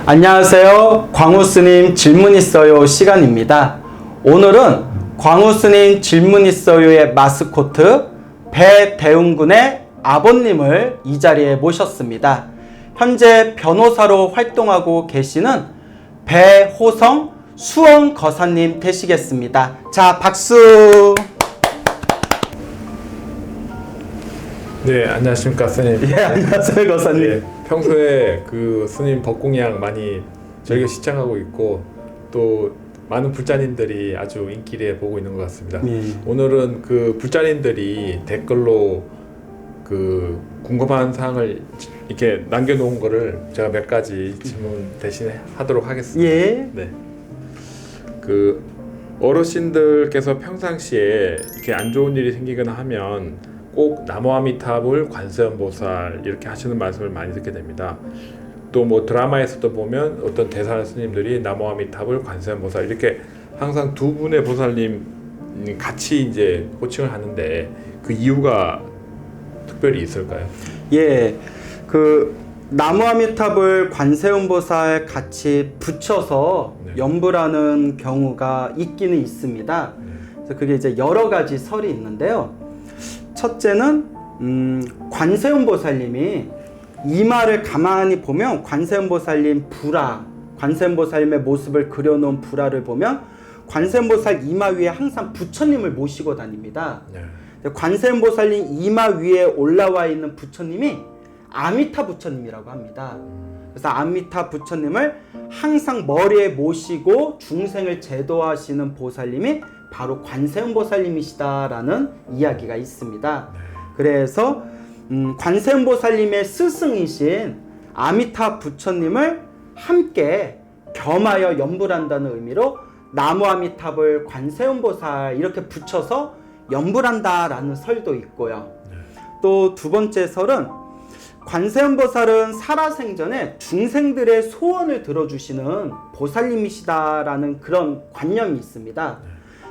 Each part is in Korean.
안녕하세요. 광우스님 질문 있어요 시간입니다. 오늘은 광우스님 질문 있어요의 마스코트 배대웅군의 아버님을 이 자리에 모셨습니다. 현재 변호사로 활동하고 계시는 배호성 수원거사님 되시겠습니다. 자, 박수. 네, 안녕하십니까 스님. 예, 안녕하세요 거사님. 네, 평소에 그 스님 법공양 많이 저희가 시청하고 있고 또 많은 불자님들이 아주 인기를 보고 있는 것 같습니다. 예. 오늘은 그 불자님들이 댓글로 그 궁금한 사항을 이렇게 남겨놓은 거를 제가 몇 가지 질문 대신에 하도록 하겠습니다. 예. 네. 그 어르신들께서 평상시에 이렇게 안 좋은 일이 생기거나 하면 꼭 나무아미타불 관세음보살 이렇게 하시는 말씀을 많이 듣게 됩니다. 또 뭐 드라마에서도 보면 어떤 대사 스님들이 나무아미타불 관세음보살 이렇게 항상 두 분의 보살님 같이 이제 호칭을 하는데 그 이유가 특별히 있을까요? 예, 그 나무아미타불 관세음보살 같이 붙여서 네. 연불하는 경우가 있기는 있습니다. 그래서 그게 이제 여러 가지 설이 있는데요. 첫째는 관세음보살님이 이마를 가만히 보면 관세음보살님 불화, 관세음보살님의 모습을 그려놓은 불화를 보면 관세음보살 이마 위에 항상 부처님을 모시고 다닙니다. 네. 관세음보살님 이마 위에 올라와 있는 부처님이 아미타 부처님이라고 합니다. 그래서 아미타 부처님을 항상 머리에 모시고 중생을 제도하시는 보살님이 바로 관세음보살님이시다라는 이야기가 있습니다. 그래서 관세음보살님의 스승이신 아미타 부처님을 함께 겸하여 연불한다는 의미로 나무아미타불 관세음보살 이렇게 붙여서 연불한다라는 설도 있고요. 또 두 번째 설은 관세음보살은 살아생전에 중생들의 소원을 들어주시는 보살님이시다라는 그런 관념이 있습니다.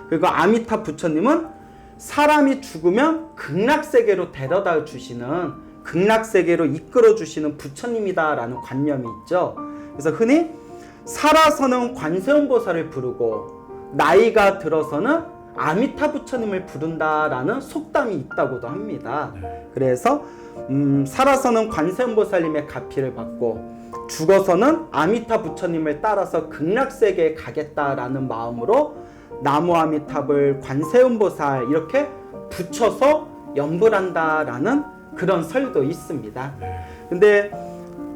그리고 아미타 부처님은 사람이 죽으면 극락세계로 데려다 주시는, 극락세계로 이끌어 주시는 부처님이다라는 관념이 있죠. 그래서 흔히 살아서는 관세음보살을 부르고 나이가 들어서는 아미타 부처님을 부른다라는 속담이 있다고도 합니다. 그래서 살아서는 관세음보살님의 가피를 받고 죽어서는 아미타 부처님을 따라서 극락세계에 가겠다라는 마음으로 나무아미타불 관세음보살 이렇게 붙여서 연불한다라는 그런 설도 있습니다. 근데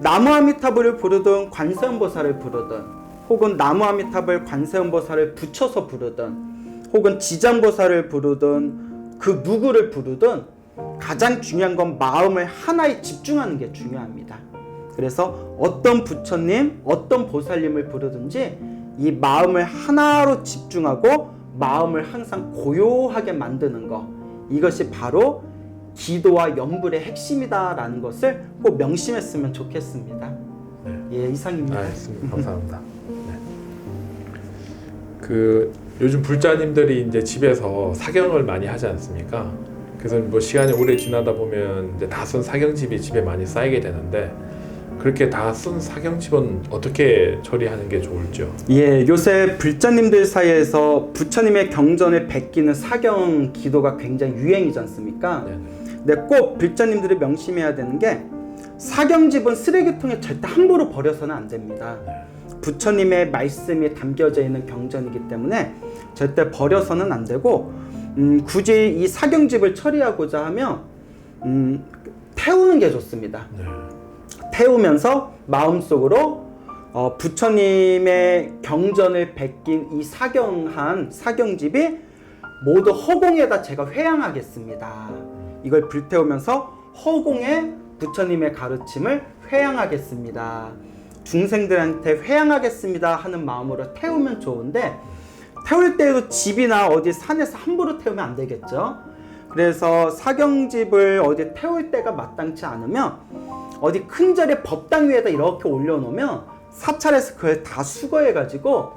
나무아미타불을 부르든 관세음보살을 부르든 혹은 나무아미타불 관세음보살을 붙여서 부르든 혹은 지장보살을 부르든 그 누구를 부르든 가장 중요한 건 마음을 하나에 집중하는 게 중요합니다. 그래서 어떤 부처님, 어떤 보살님을 부르든지 이 마음을 하나로 집중하고 마음을 항상 고요하게 만드는 것, 이것이 바로 기도와 연불의 핵심이다라는 것을 꼭 명심했으면 좋겠습니다. 네. 예, 이상입니다. 알겠습니다. 감사합니다. 네. 그 요즘 불자님들이 이제 집에서 사경을 많이 하지 않습니까? 그래서 뭐 시간이 오래 지나다 보면 이제 다 쓴 사경집이 집에 많이 쌓이게 되는데 그렇게 다 쓴 사경집은 어떻게 처리하는 게 좋을지요? 예, 요새 불자님들 사이에서 부처님의 경전을 베끼는 사경 기도가 굉장히 유행이지 않습니까? 근데 꼭 불자님들이 명심해야 되는 게 사경집은 쓰레기통에 절대 함부로 버려서는 안 됩니다. 부처님의 말씀이 담겨져 있는 경전이기 때문에 절대 버려서는 안 되고 굳이 이 사경집을 처리하고자 하면 태우는 게 좋습니다. 태우면서 마음속으로 부처님의 경전을 베낀 이 사경한 사경집이 모두 허공에다 제가 회양하겠습니다. 이걸 불태우면서 허공에 부처님의 가르침을 회양하겠습니다. 중생들한테 회양하겠습니다 하는 마음으로 태우면 좋은데 태울 때에도 집이나 어디 산에서 함부로 태우면 안 되겠죠. 그래서 사경집을 어디 태울 때가 마땅치 않으면 어디 큰 절에 법당 위에다 이렇게 올려놓으면 사찰에서 그걸 다 수거해가지고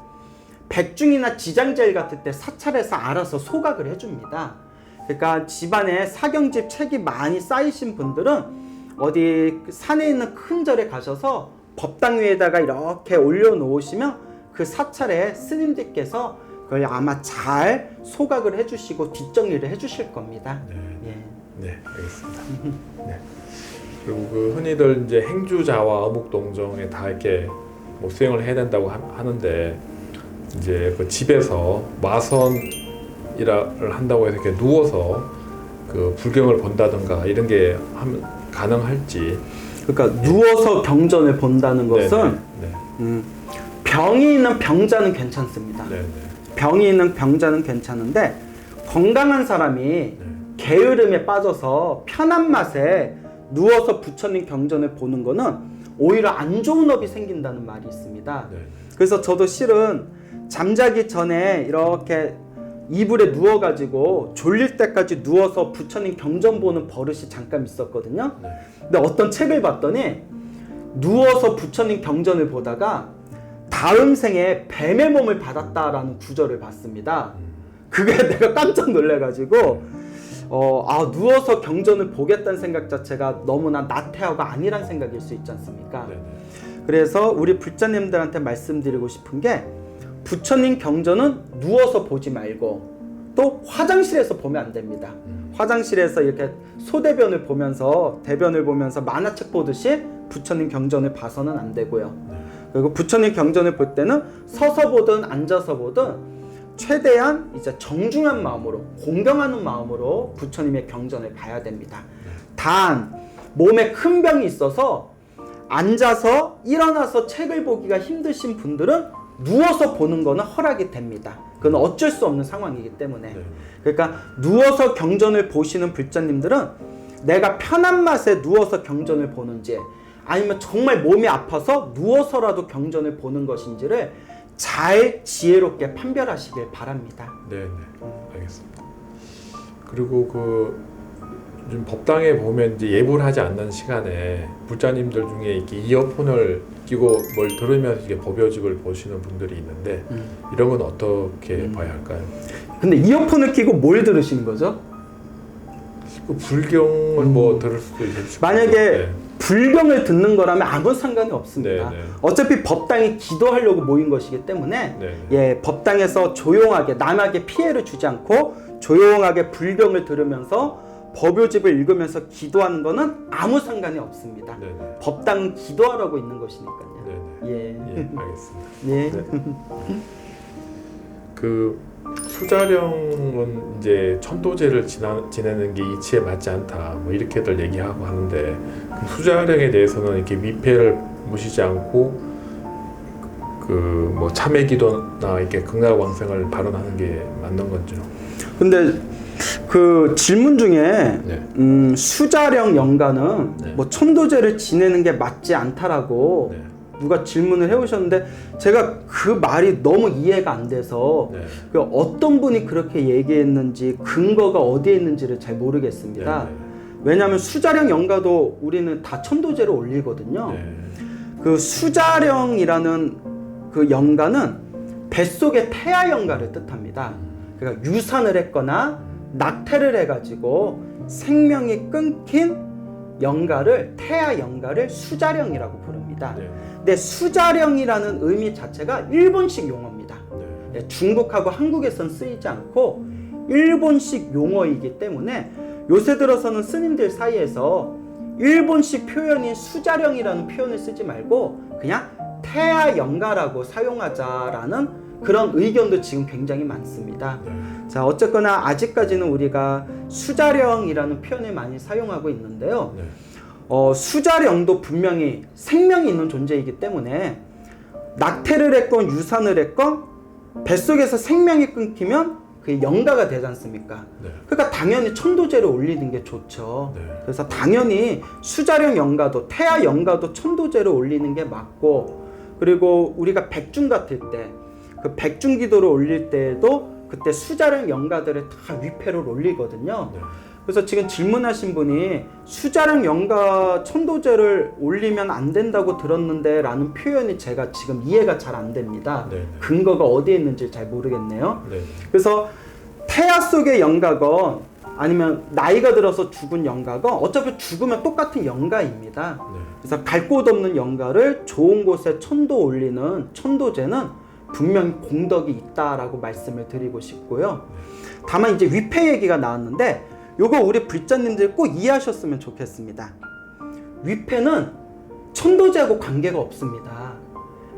백중이나 지장제일 같을 때 사찰에서 알아서 소각을 해줍니다. 그러니까 집안에 사경집 책이 많이 쌓이신 분들은 어디 산에 있는 큰 절에 가셔서 법당 위에다가 이렇게 올려놓으시면 그 사찰에 스님들께서 그걸 아마 잘 소각을 해주시고 뒷정리를 해주실 겁니다. 네, 예. 네, 알겠습니다. 네. 그리고 그 흔히들 이제 행주자와 어묵동정에 다 이렇게 뭐 수행을 해야 된다고 하는데 이제 그 집에서 마선이라를 한다고 해서 이렇게 누워서 그 불경을 본다든가 이런 게 가능할지. 그러니까 누워서 경전을 본다는 것은 네. 병이 있는 병자는 괜찮습니다. 네, 네. 병이 있는 병자는 괜찮은데 건강한 사람이 네. 게으름에 빠져서 편한 맛에 누워서 부처님 경전을 보는 거는 오히려 안 좋은 업이 생긴다는 말이 있습니다. 네. 그래서 저도 실은 잠자기 전에 이렇게 이불에 누워가지고 졸릴 때까지 누워서 부처님 경전 보는 버릇이 잠깐 있었거든요. 네. 근데 어떤 책을 봤더니 누워서 부처님 경전을 보다가 다음 생에 뱀의 몸을 받았다라는 구절을 봤습니다. 그게 내가 깜짝 놀래가지고 누워서 경전을 보겠다는 생각 자체가 너무나 나태하고 아니란 생각일 수 있지 않습니까? 네. 그래서 우리 불자님들한테 말씀드리고 싶은 게 부처님 경전은 누워서 보지 말고 또 화장실에서 보면 안 됩니다. 화장실에서 이렇게 소대변을 보면서 대변을 보면서 만화책 보듯이 부처님 경전을 봐서는 안 되고요. 그리고 부처님 경전을 볼 때는 서서 보든 앉아서 보든 최대한 이제 정중한 마음으로 공경하는 마음으로 부처님의 경전을 봐야 됩니다. 단 몸에 큰 병이 있어서 앉아서 일어나서 책을 보기가 힘드신 분들은 누워서 보는 거는 허락이 됩니다. 그건 어쩔 수 없는 상황이기 때문에. 그러니까 누워서 경전을 보시는 불자님들은 내가 편한 맛에 누워서 경전을 보는지 아니면 정말 몸이 아파서 누워서라도 경전을 보는 것인지를 잘 지혜롭게 판별하시길 바랍니다. 네, 알겠습니다. 그리고 그 요즘 법당에 보면 이제 예불 하지 않는 시간에 불자님들 중에 이렇게 이어폰을 끼고 뭘 들으면서 이게 법요집을 보시는 분들이 있는데 이런 건 어떻게 봐야 할까요? 근데 이어폰을 끼고 뭘 들으시는 거죠? 그 불경을 뭐 들을 수도 있을 만약에 불경을 듣는 거라면 아무 상관이 없습니다. 네. 어차피 법당이 기도하려고 모인 것이기 때문에 네. 예, 법당에서 조용하게 남에게 피해를 주지 않고 조용하게 불경을 들으면서 법요집을 읽으면서 기도하는 거는 아무 상관이 없습니다. 네. 법당은 기도하라고 있는 것이니까요. 네. 예. 알겠습니다. 예. 네. 그 수자령은 이제 천도제를 지내는 게 이치에 맞지 않다 뭐 이렇게들 얘기하고 하는데 그 수자령에 대해서는 이렇게 미패를 무시지 않고 그 뭐 참회기도나 이렇게 극락왕생을 발언하는 게 맞는 건죠. 근데 그 질문 중에 네. 수자령 영가는 네. 뭐 천도제를 지내는 게 맞지 않다라고 네. 누가 질문을 해오셨는데 제가 그 말이 너무 이해가 안 돼서 네. 그 어떤 분이 그렇게 얘기했는지 근거가 어디에 있는지를 잘 모르겠습니다. 네. 왜냐하면 수자령 영가도 우리는 다 천도제로 올리거든요. 네. 그 수자령이라는 그 영가는 뱃속의 태아 영가를 뜻합니다. 그러니까 유산을 했거나 낙태를 해가지고 생명이 끊긴 영가를 태아 영가를 수자령이라고 부릅니다. 네. 근데 수자령이라는 의미 자체가 일본식 용어입니다. 네. 중국하고 한국에선 쓰이지 않고 일본식 용어이기 때문에 요새 들어서는 스님들 사이에서 일본식 표현인 수자령이라는 표현을 쓰지 말고 그냥 태아 영가라고 사용하자라는 그런 의견도 지금 굉장히 많습니다. 네. 자, 어쨌거나 아직까지는 우리가 수자령이라는 표현을 많이 사용하고 있는데요. 네. 수자령도 분명히 생명이 있는 존재이기 때문에 낙태를 했건 유산을 했건 뱃속에서 생명이 끊기면 그게 영가가 되지 않습니까? 네. 그러니까 당연히 천도제를 올리는 게 좋죠. 네. 그래서 당연히 수자령 영가도 태아 영가도 천도제를 올리는 게 맞고, 그리고 우리가 백중 같을 때 그 백중 기도를 올릴 때에도 그때 수자령 영가들을 다 위패를 올리거든요. 네. 그래서 지금 질문하신 분이 수자령 영가 천도제를 올리면 안 된다고 들었는데 라는 표현이 제가 지금 이해가 잘 안 됩니다. 네. 근거가 어디에 있는지 잘 모르겠네요. 네. 그래서 태아 속의 영가건 아니면 나이가 들어서 죽은 영가가 어차피 죽으면 똑같은 영가입니다. 네. 그래서 갈 곳 없는 영가를 좋은 곳에 천도 올리는 천도제는 분명히 공덕이 있다라고 말씀을 드리고 싶고요. 다만 이제 위패 얘기가 나왔는데 요거 우리 불자님들 꼭 이해하셨으면 좋겠습니다. 위패는 천도제하고 관계가 없습니다.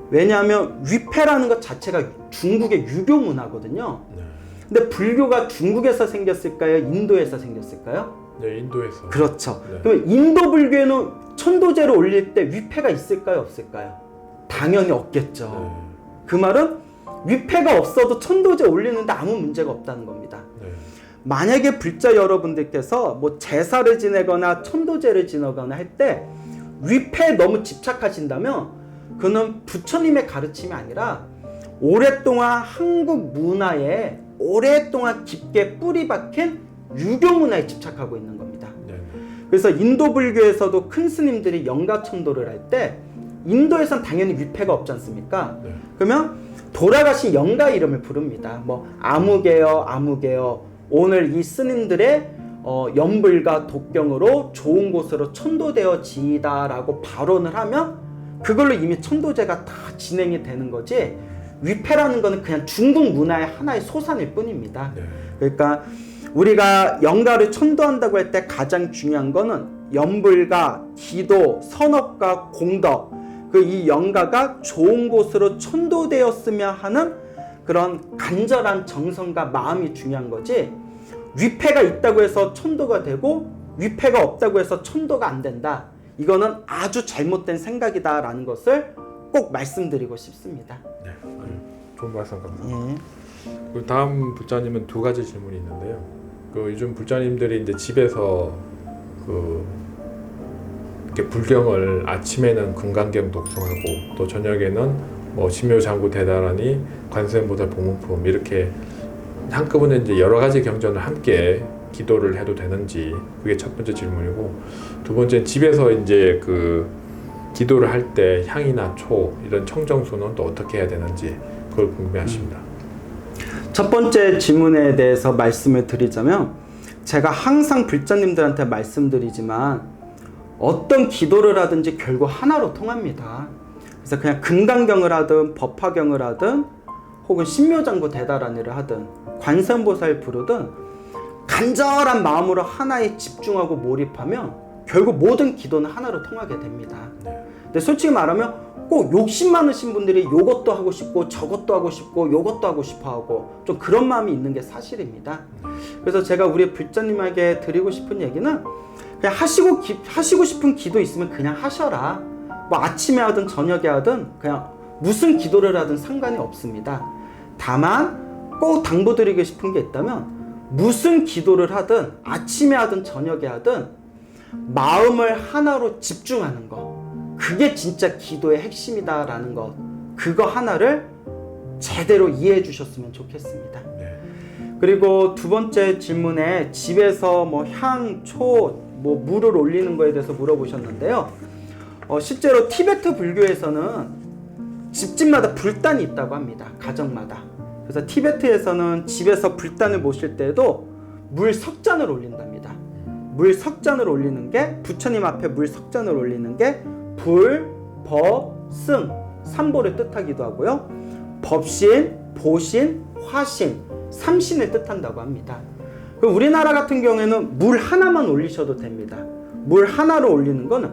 왜냐하면 위패라는 것 자체가 중국의 유교 문화거든요. 네. 근데 불교가 중국에서 생겼을까요? 인도에서 생겼을까요? 네, 인도에서. 그렇죠. 네. 그럼 인도 불교에는 천도제를 올릴 때 위패가 있을까요? 없을까요? 당연히 없겠죠. 네. 그 말은 위패가 없어도 천도제 올리는데 아무 문제가 없다는 겁니다. 네. 만약에 불자 여러분들께서 뭐 제사를 지내거나 천도제를 지내거나 할 때 위패에 너무 집착하신다면 그는 부처님의 가르침이 아니라 오랫동안 한국 문화에 오랫동안 깊게 뿌리 박힌 유교 문화에 집착하고 있는 겁니다. 네. 그래서 인도 불교에서도 큰 스님들이 영가천도를 할 때 인도에선 당연히 위패가 없지 않습니까? 네. 그러면 돌아가신 영가 이름을 부릅니다. 뭐 아무개여 아무개여 오늘 이 스님들의 연불과 독경으로 좋은 곳으로 천도되어지이다라고 발언을 하면 그걸로 이미 천도제가 다 진행이 되는 거지 위패라는 거는 그냥 중국 문화의 하나의 소산일 뿐입니다. 네. 그러니까 우리가 영가를 천도한다고 할 때 가장 중요한 거는 연불과 기도, 선업과 공덕 그 이 영가가 좋은 곳으로 천도되었으며 하는 그런 간절한 정성과 마음이 중요한 거지 위패가 있다고 해서 천도가 되고 위패가 없다고 해서 천도가 안 된다. 이거는 아주 잘못된 생각이다라는 것을 꼭 말씀드리고 싶습니다. 네. 좋은 말씀 감사합니다. 예. 그 다음 불자님은 두 가지 질문이 있는데요. 그 요즘 불자님들이 이제 집에서 그 이렇게 불경을 아침에는 금강경 독송하고 또 저녁에는 뭐 신묘장구 대단하니 관세음보살 보문품 이렇게 한꺼번에 이제 여러 가지 경전을 함께 기도를 해도 되는지 그게 첫 번째 질문이고 두 번째 집에서 이제 그 기도를 할 때 향이나 초 이런 청정수는 또 어떻게 해야 되는지 그걸 궁금해하십니다. 첫 번째 질문에 대해서 말씀을 드리자면 제가 항상 불자님들한테 말씀드리지만 어떤 기도를 하든지 결국 하나로 통합니다. 그래서 그냥 금강경을 하든 법화경을 하든 혹은 신묘장구 대다라니를 하든 관세음보살 부르든 간절한 마음으로 하나에 집중하고 몰입하면 결국 모든 기도는 하나로 통하게 됩니다. 근데 솔직히 말하면 꼭 욕심 많으신 분들이 요것도 하고 싶고 저것도 하고 싶고 요것도 하고 싶어 하고 좀 그런 마음이 있는 게 사실입니다. 그래서 제가 우리 불자님에게 드리고 싶은 얘기는 그냥 하시고 싶은 기도 있으면 그냥 하셔라. 뭐 아침에 하든 저녁에 하든 그냥 무슨 기도를 하든 상관이 없습니다. 다만 꼭 당부드리고 싶은 게 있다면 무슨 기도를 하든 아침에 하든 저녁에 하든 마음을 하나로 집중하는 거 그게 진짜 기도의 핵심이다라는 것 그거 하나를 제대로 이해해 주셨으면 좋겠습니다. 네. 그리고 두 번째 질문에 집에서 뭐 향, 초, 뭐 물을 올리는 거에 대해서 물어보셨는데요. 실제로 티베트 불교에서는 집집마다 불단이 있다고 합니다. 가정마다. 그래서 티베트에서는 집에서 불단을 모실 때도 물 석잔을 올린답니다. 물 석잔을 올리는 게 부처님 앞에 물 석잔을 올리는 게 불, 법, 승, 삼보를 뜻하기도 하고요. 법신, 보신, 화신, 삼신을 뜻한다고 합니다. 우리나라 같은 경우에는 물 하나만 올리셔도 됩니다. 물 하나로 올리는 거는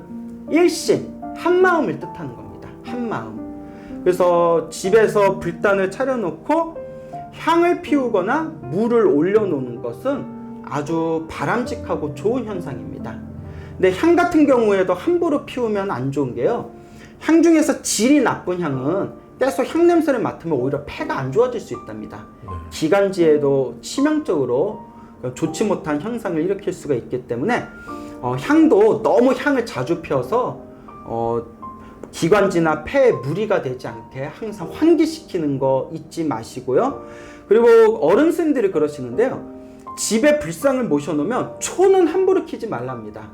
일신, 한 마음을 뜻하는 겁니다. 한 마음. 그래서 집에서 불단을 차려놓고 향을 피우거나 물을 올려놓는 것은 아주 바람직하고 좋은 현상입니다. 근데 향 같은 경우에도 함부로 피우면 안 좋은 게요. 향 중에서 질이 나쁜 향은 계속 향 냄새를 맡으면 오히려 폐가 안 좋아질 수 있답니다. 기관지에도 치명적으로 좋지 못한 현상을 일으킬 수가 있기 때문에 향도 너무 향을 자주 피워서 기관지나 폐에 무리가 되지 않게 항상 환기시키는 거 잊지 마시고요. 그리고 어른스님들이 그러시는데요. 집에 불상을 모셔놓으면 초는 함부로 키지 말랍니다.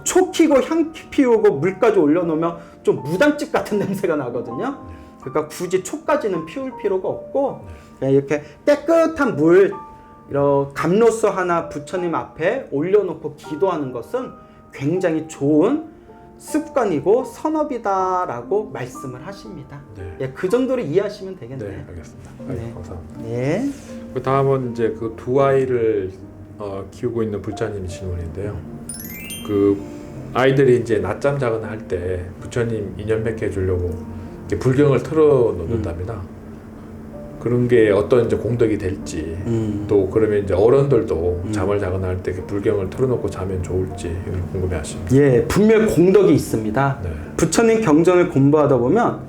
초 키고 향 피우고 물까지 올려놓으면 좀 무당집 같은 냄새가 나거든요. 그러니까 굳이 초까지는 피울 필요가 없고 그냥 이렇게 깨끗한 물 이런 감로수 하나 부처님 앞에 올려놓고 기도하는 것은 굉장히 좋은 습관이고 선업이다라고 말씀을 하십니다. 네. 예, 그 정도로 이해하시면 되겠네요. 네, 알겠습니다. 네. 감사합니다. 예. 그 다음은 이제 그 두 아이를 키우고 있는 불자님 질문인데요. 그 아이들이 이제 낮잠 자거나 할 때 부처님 인연맺게 해주려고 이렇게 불경을 틀어놓는답니다. 그런 게 어떤 이제 공덕이 될지 또 그러면 이제 어른들도 잠을 자거나 할 때 불경을 틀어놓고 자면 좋을지 이걸 궁금해하십니다. 예, 분명 공덕이 있습니다. 네. 부처님 경전을 공부하다 보면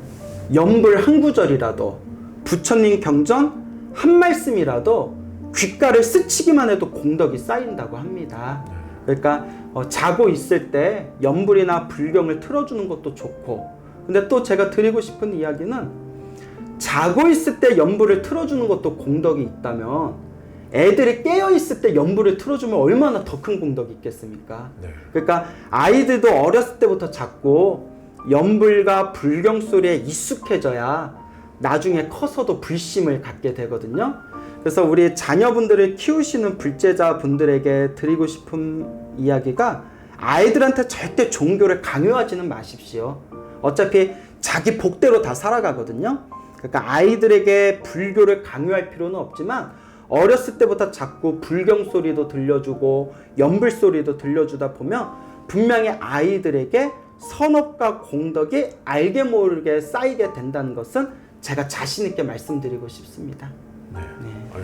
연불 한 구절이라도 부처님 경전 한 말씀이라도 귓가를 스치기만 해도 공덕이 쌓인다고 합니다. 그러니까 자고 있을 때 연불이나 불경을 틀어주는 것도 좋고, 근데 또 제가 드리고 싶은 이야기는 자고 있을 때 연불을 틀어주는 것도 공덕이 있다면 애들이 깨어있을 때 연불을 틀어주면 얼마나 더 큰 공덕이 있겠습니까? 네. 그러니까 아이들도 어렸을 때부터 자꾸 연불과 불경 소리에 익숙해져야 나중에 커서도 불심을 갖게 되거든요. 그래서 우리 자녀분들을 키우시는 불제자분들에게 드리고 싶은 이야기가 아이들한테 절대 종교를 강요하지는 마십시오. 어차피 자기 복대로 다 살아가거든요. 그러니까 아이들에게 불교를 강요할 필요는 없지만 어렸을 때부터 자꾸 불경 소리도 들려주고 연불 소리도 들려주다 보면 분명히 아이들에게 선업과 공덕이 알게 모르게 쌓이게 된다는 것은 제가 자신 있게 말씀드리고 싶습니다. 네. 네. 아유,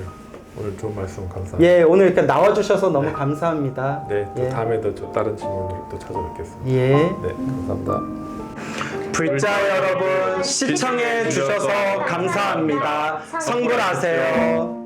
오늘 좋은 말씀 감사합니다. 예, 오늘 이렇게 나와주셔서 너무 감사합니다. 네, 또 예. 다음에도 다른 질문으로 또 찾아뵙겠습니다. 예. 네, 감사합니다. 불자 여러분 시청해 주셔서 감사합니다. 성불하세요.